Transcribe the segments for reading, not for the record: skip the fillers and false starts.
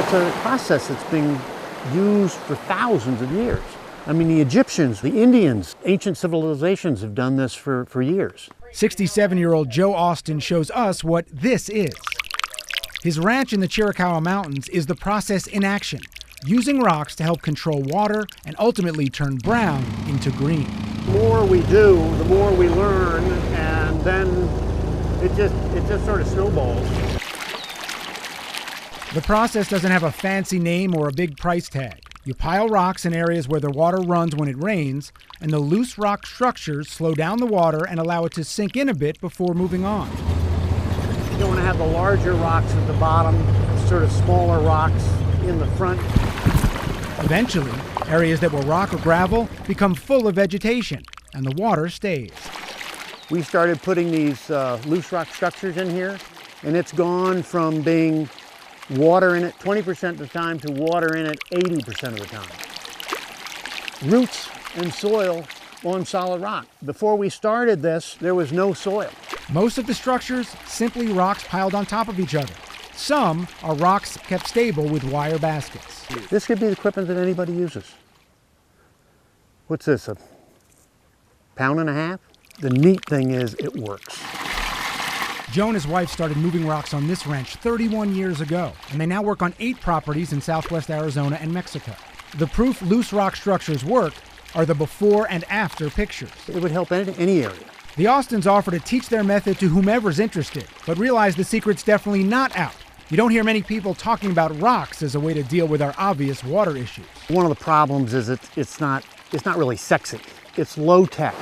It's a process that's been used for thousands of years. I mean, the Egyptians, the Indians, ancient civilizations have done this for years. 67-year-old Joe Austin shows us what this is. His ranch in the Chiricahua Mountains is the process in action, using rocks to help control water and ultimately turn brown into green. The more we do, the more we learn, and then it just sort of snowballs. The process doesn't have a fancy name or a big price tag. You pile rocks in areas where the water runs when it rains, and the loose rock structures slow down the water and allow it to sink in a bit before moving on. You don't want to have the larger rocks at the bottom, sort of smaller rocks in the front. Eventually, areas that were rock or gravel become full of vegetation, and the water stays. We started putting these loose rock structures in here, and it's gone from being water in it 20% of the time to water in it 80% of the time. Roots and soil on solid rock. Before we started this, there was no soil. Most of the structures, simply rocks piled on top of each other. Some are rocks kept stable with wire baskets. This could be the equipment that anybody uses. What's this, a pound and a half? The neat thing is it works. Joe and his wife started moving rocks on this ranch 31 years ago, and they now work on 8 properties in southwest Arizona and Mexico. The proof loose rock structures work are the before and after pictures. It would help any area. The Austins offer to teach their method to whomever's interested, but realize the secret's definitely not out. You don't hear many people talking about rocks as a way to deal with our obvious water issues. One of the problems is it's not really sexy. It's low tech.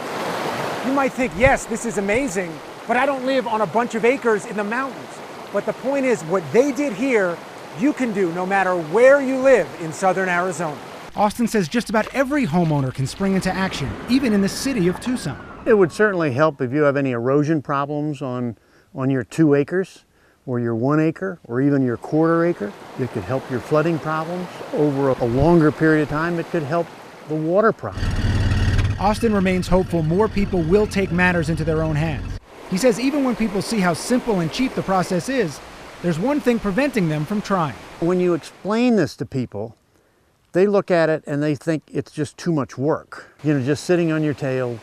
You might think, yes, this is amazing, but I don't live on a bunch of acres in the mountains. But the point is, what they did here, you can do no matter where you live in southern Arizona. Austin says just about every homeowner can spring into action, even in the city of Tucson. It would certainly help if you have any erosion problems on your 2 acres, or your 1 acre, or even your 1/4 acre. It could help your flooding problems. Over a longer period of time, it could help the water problem. Austin remains hopeful more people will take matters into their own hands. He says even when people see how simple and cheap the process is, there's one thing preventing them from trying. When you explain this to people, they look at it and they think it's just too much work. You know, just sitting on your tail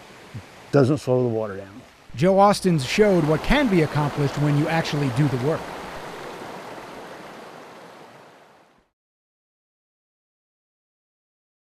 doesn't slow the water down. Joe Austin showed what can be accomplished when you actually do the work.